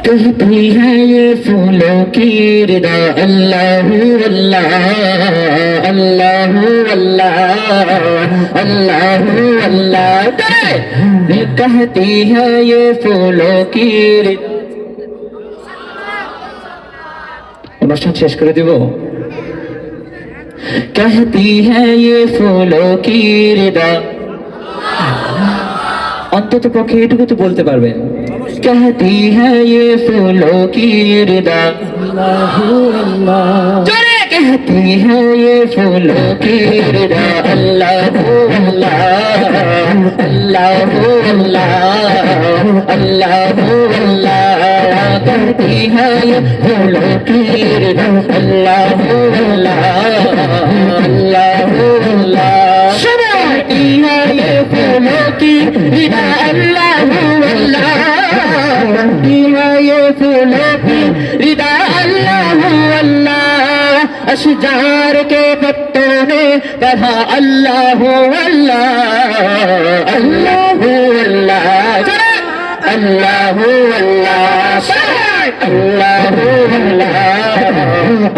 कहती है ये फूलों की रिदा अल्लाह अल्लाह अल्लाह अल्लाह अल्लाह अल्लाह। कहती है ये फूलों की অনুষ্ঠান শেষ করে দিব। कहती है ये फूलों की रिदा অন্তত পক্ষে এটুকু তো বলতে পারবেন। कहती है ये फूलों की रिदा जोरे कहती है ये फूलों की रिदा अल्लाह अल्लाह अल्लाह अल्लाह अल्लाह अल्लाह। कहती है ये फूलों की रिदा अल्लाह अल्लाह अल्लाह अल्लाह। कहती है ये फूलों की रिदा अल्लाह अल्लाह। ये फूलों की रिदा अल्लाह अल्लाह। अशजार के पत्तों ने पढ़ा अल्लाह अल्लाह अल्लाह अल्लाह अल्लाह अल्लाह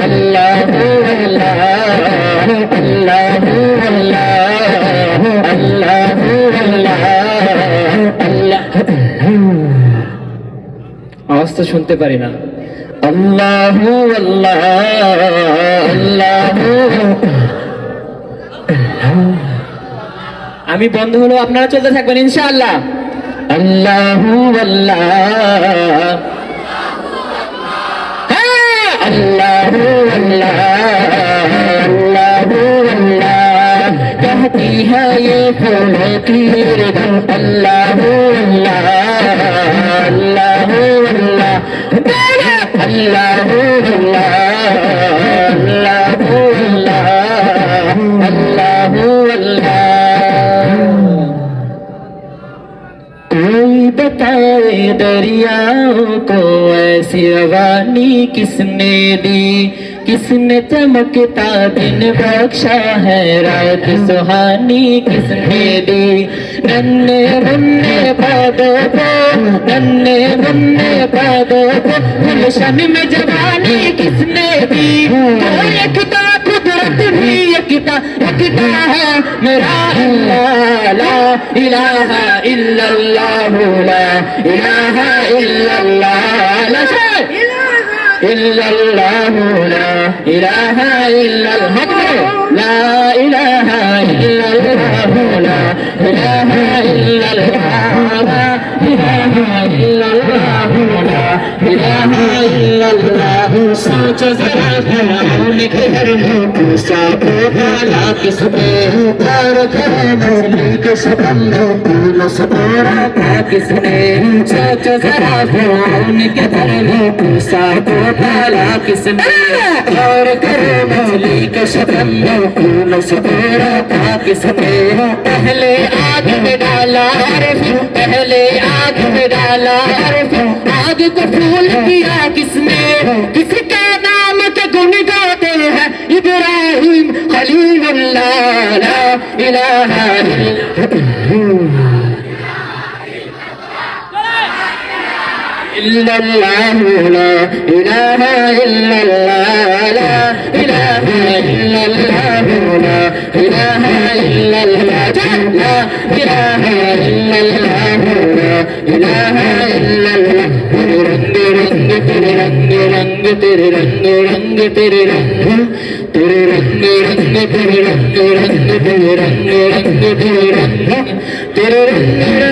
अल्लाह अल्लाह अल्लाह अल्लाह अल्लाह अल्लाह। आवाज तो सुनते पारी ना। अल्लाह अल्लाह अल्लाह। আমি বন্ধ হলো আপনারা চলতে থাকবেন ইনশাআল্লাহ। अल्लाह अल्लाह अल्लाह अल्लाह अल्लाह अल्लाह। कहती है ये फूलों की रिदा अल्लाह अल्लाह अल्लाह अल्लाह अल्लाह अल्लाह अल्लाह। कोई बताए दरियाओं को ऐसी रवानी किसने दी, किसने चमकता दिन बख्शा है रात सुहानी किसने दी। नन्हे मुन्ने बादों को नन्हे मुन्ने बादों को गुलशन में जवानी किसने दी। एकता कुदरत भी एकता एकता है मेरा अल्लाह ला इलाहा इल्लल्लाह ला इलाहा इल्लल्लाह ला इल्लल्लाह ला इलाहा इल्लल्लाह ला इलाहा इल्लल्लाह ला इलाहा इल्लल्लाह ला इलाहा इल्लल्लाह ला इलाहा इल्लल्लाह। सोचो जरा फिरौन के घर में मूसा को डाला किसने, और घर मछली के शबनम में यूनुस को रखा किसने। सोचो जरा फिरौन के घर में मूसा को डाला किसने, और घर मछली के शबनम में यूनुस को रखा किसने। पहले आग में डाला और फिर पहले आग में डाला और फिर आग को फूल किया किसने। किसका नाम के गुण गाते हैं इब्राहिम खलीलुल्लाह ला इलाहा इल्लल्लाह ला इलाहा इल्लल्लाह ला इलाहा इल्लल्लाह ला इलाहा इल्लल्लाह ला इलाहा इल्लल्लाह ला इलाहा इल्लल्लाह। तेरे रंग रंग तेरे रंग रंग तेरे रंग तेरे रंग रंग तेरे रंग रंग तेरे रंग रंग तेरे रंग तेरे रंग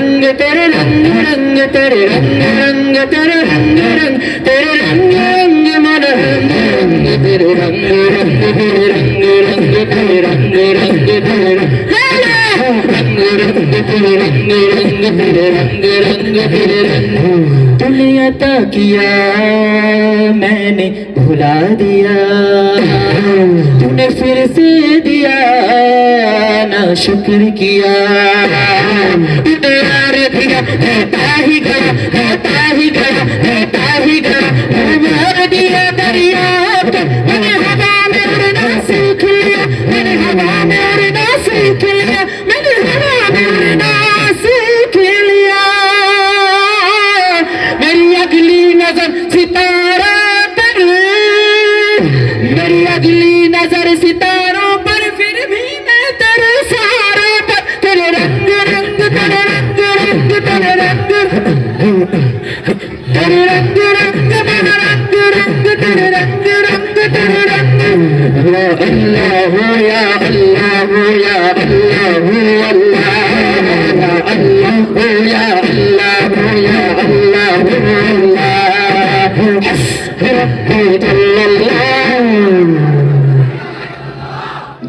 रंग तेरे रंग रंग तेरे रंग रंग तेरे रंग रंग तेरे रंग रंग मन रंग रंग तेरे रंग रंग तेरे रंग रंग तेरे रंग रंग तेरे रंग रंग तेरे रंग रंग तेरे रंग रंग तेरे रंग। तूने अता किया मैंने भुला दिया, तूने फिर से दिया ना शुक्र किया। तूने यार दिया देता ही गया देता ही गया देता ही गया। मार दिया दरिया को मैंने हवा में उड़ना सीख लिया मैंने हवा में उड़ना सीख लिया मैंने हवा में उड़ना सीख लिया। मेरी अगली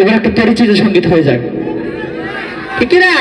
এবার একটা পরিচিত সঙ্গীত হয়ে যাক ঠিক না